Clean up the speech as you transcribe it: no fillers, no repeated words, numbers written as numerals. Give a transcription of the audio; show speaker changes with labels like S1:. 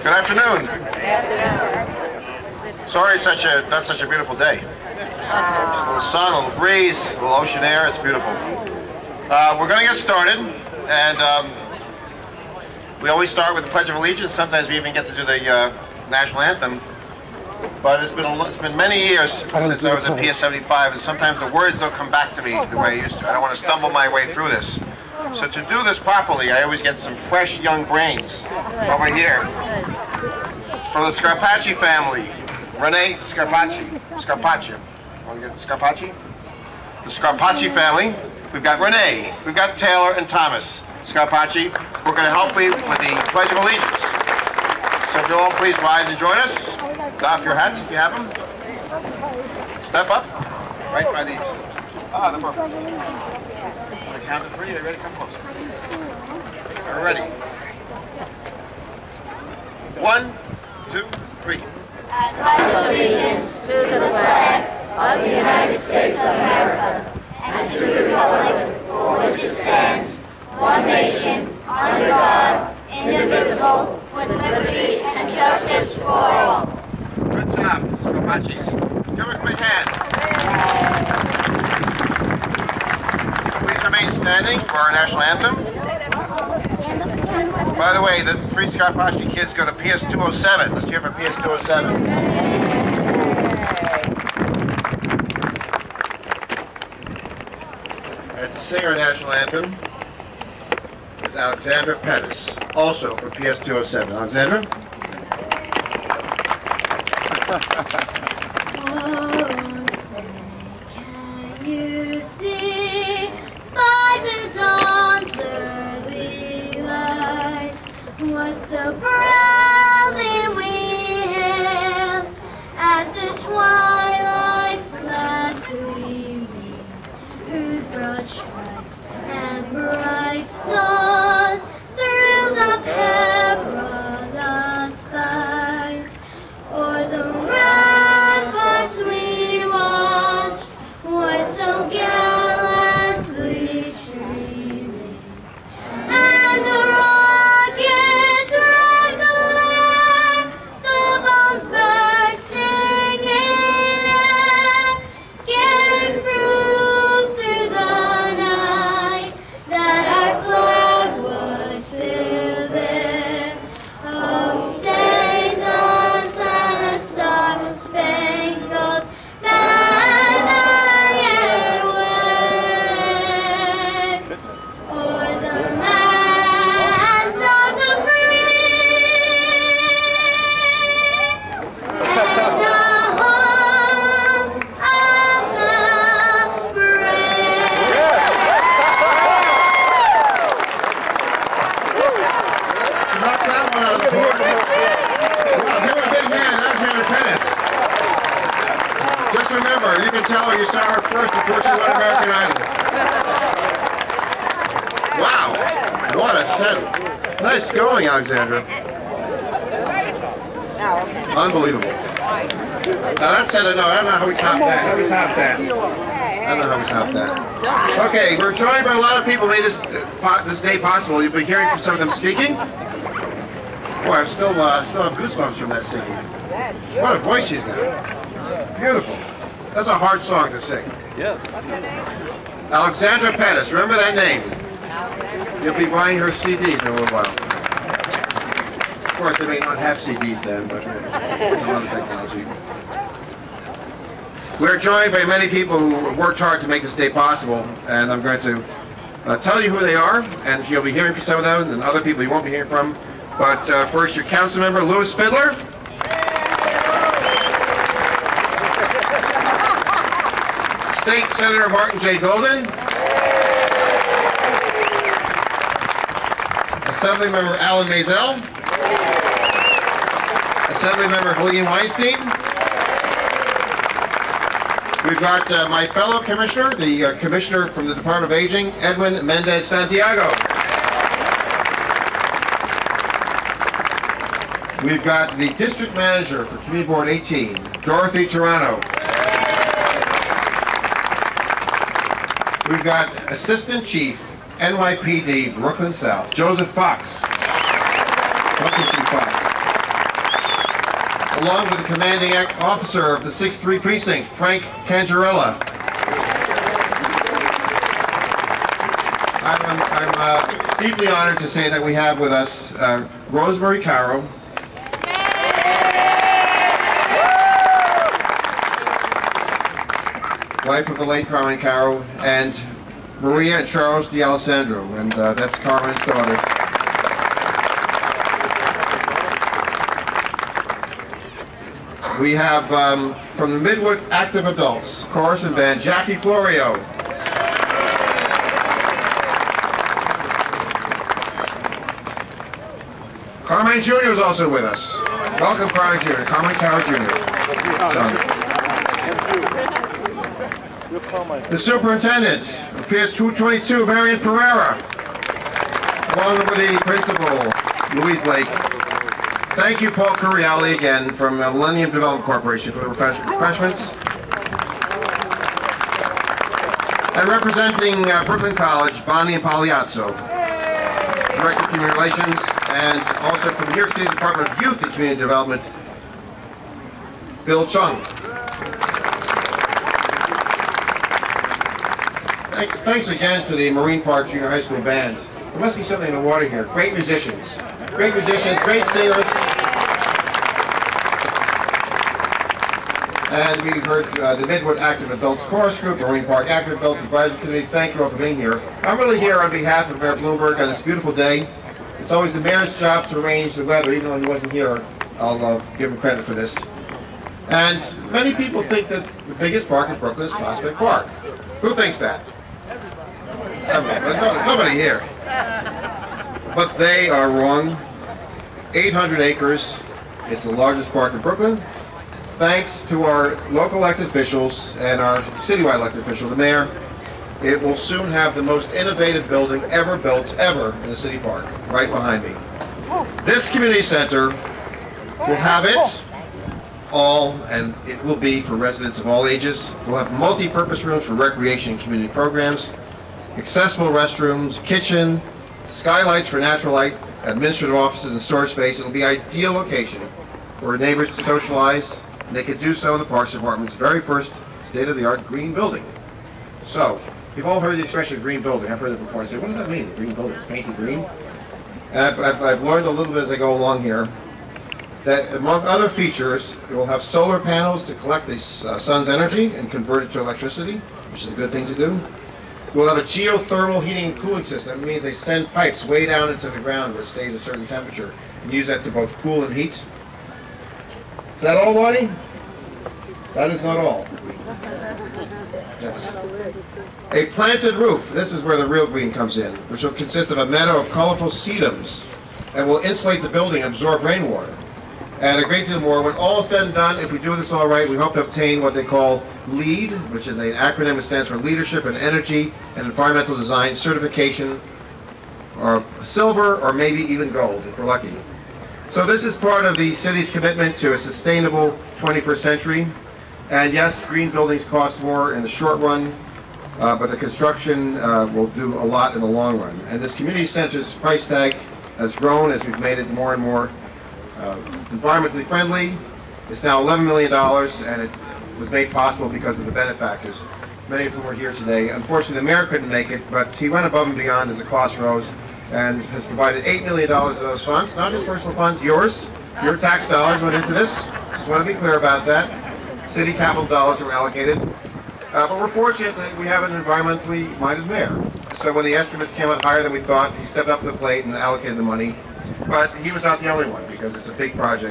S1: Good afternoon. Sorry it's not such a beautiful day. Just a little sun, a little breeze, a little ocean air. It's beautiful. We're going to get started, and we always start with the Pledge of Allegiance. Sometimes we even get to do the national anthem. But it's been many years since I was at PS75, and sometimes the words don't come back to me the way I used to. I don't want to stumble my way through this. So to do this properly, I always get some fresh young brains over here. For the Scarpacci family, Renee Scarpacci. Scarpacci. Want to get Scarpacci? The Scarpacci family. We've got Renee, we've got Taylor and Thomas Scarpacci. We're going to help you with the Pledge of Allegiance. So if you'll all please rise and join us. Doff your hats if you have them. Step up. Right by these. The book. On the count of three, are you ready? Come closer. Are you ready? 1, 2, 3.
S2: I pledge allegiance to the flag of the United States of America and to the republic for which it stands, one nation, under God, indivisible, with liberty and justice for all.
S1: Good job, Scarpaccis. Give us a big hand. Please remain standing for our national anthem. By the way, the three Scarpacci kids go to PS207. Let's hear for PS207. And to sing our national anthem is Alexandra Pettis, also for PS207. Alexandra?
S2: Oh, say, can you see by the dawn's early light what so proudly we hailed at the twilight's last gleaming, whose broad stripes and bright stars through the perilous fight, o'er the ramparts we watched were so gallantly streaming, and the rockets rattling, the bombs bursting in air, gave proof through the night that our flag was still there. Oh, St. John's and the Star-Spangled Banner yet wave o'er the land of the free and the home of the brave.
S1: Knock that one out of the park. Wow, give her a big hand, Alexandra Pettis. Just remember, you can tell her you saw her first before she won American Idol. Wow, what a set. Nice going, Alexandra. Unbelievable. Now that said, no, I don't know how we top that. How we top that? I don't know how we top that. Okay, we're joined by a lot of people who made this day possible. You'll be hearing from some of them speaking. Boy, I still have goosebumps from that singing. What a voice she's got. Beautiful. That's a hard song to sing.
S3: Yes.
S1: Alexandra Pettis, remember that name. You'll be buying her CDs in a little while. Of course, they may not have CDs then, but it's another technology. We're joined by many people who worked hard to make this day possible, and I'm going to tell you who they are, and you'll be hearing from some of them, and other people you won't be hearing from. But first, your council member, Louis Fiddler. State Senator Martin J. Golden. Assemblymember Alan Maisel. Assemblymember Helene Weinstein. We've got my fellow commissioner, the commissioner from the Department of Aging, Edwin Mendez Santiago. We've got the district manager for Community Board 18, Dorothy Turano. We've got Assistant Chief, NYPD, Brooklyn South, Joseph Fox. Welcome, Chief Fox. along with the commanding officer of the 6th Precinct, Frank Cangarella. I'm deeply honored to say that we have with us Rosemary Caro, wife of the late Carmen Caro, and Maria and Charles D'Alessandro, and that's Carmen's daughter. We have from the Midwood Active Adults Chorus and Band, Jackie Florio. Carmine Jr. is also with us. Welcome, Carmine Jr. Carmine Caro Jr. The superintendent of PS 222, Marion Ferreira, along with the principal, Louise Blake. Thank you, Paul Curiali, again, from Millennium Development Corporation for the refreshments. And representing Brooklyn College, Bonnie Impagliazzo, Director of Community Relations, and also from the New York City Department of Youth and Community Development, Bill Chung. Thanks again to the Marine Park Junior High School band. There must be something in the water here. Great musicians, great singers. And we heard the Midwood Active Adults Chorus Group, the Marine Park Active Adults Advisory Committee. Thank you all for being here. I'm really here on behalf of Mayor Bloomberg on this beautiful day. It's always the mayor's job to arrange the weather, even though he wasn't here. I'll give him credit for this. And many people think that the biggest park in Brooklyn is Prospect Park. Who thinks that? Nobody here. But they are wrong. 800 acres. It's the largest park in Brooklyn. Thanks to our local elected officials and our citywide elected official, the mayor, it will soon have the most innovative building ever built, ever, in the city park, right behind me. This community center will have it all, and it will be for residents of all ages. We'll have multi-purpose rooms for recreation and community programs, accessible restrooms, kitchen, skylights for natural light, administrative offices and storage space. It'll be an ideal location for neighbors to socialize, and they could do so in the Parks Department's very first state-of-the-art green building. So, you've all heard the expression green building. I've heard it before. I say, what does that mean, green building? It's painted green? And I've learned a little bit as I go along here that among other features, it will have solar panels to collect the sun's energy and convert it to electricity, which is a good thing to do. We'll have a geothermal heating and cooling system. It means they send pipes way down into the ground where it stays a certain temperature and use that to both cool and heat. Is that all, Marty? That is not all. Yes. A planted roof. This is where the real green comes in, which will consist of a meadow of colorful sedums and will insulate the building and absorb rainwater. And a great deal more. When all is said and done, if we do this all right, we hope to obtain what they call LEED, which is an acronym that stands for Leadership in Energy and Environmental Design Certification, or silver, or maybe even gold, if we're lucky. So this is part of the city's commitment to a sustainable 21st century. And yes, green buildings cost more in the short run, but the construction will do a lot in the long run. And this community center's price tag has grown as we've made it more and more environmentally friendly. It's now $11 million, and it was made possible because of the benefactors, many of whom are here today. Unfortunately, the mayor couldn't make it, but he went above and beyond as the cost rose and has provided $8 million of those funds, not his personal funds, yours. Your tax dollars went into this. Just want to be clear about that. City capital dollars were allocated. But we're fortunate that we have an environmentally minded mayor. So when the estimates came out higher than we thought, he stepped up to the plate and allocated the money. But he was not the only one, because it's a big project.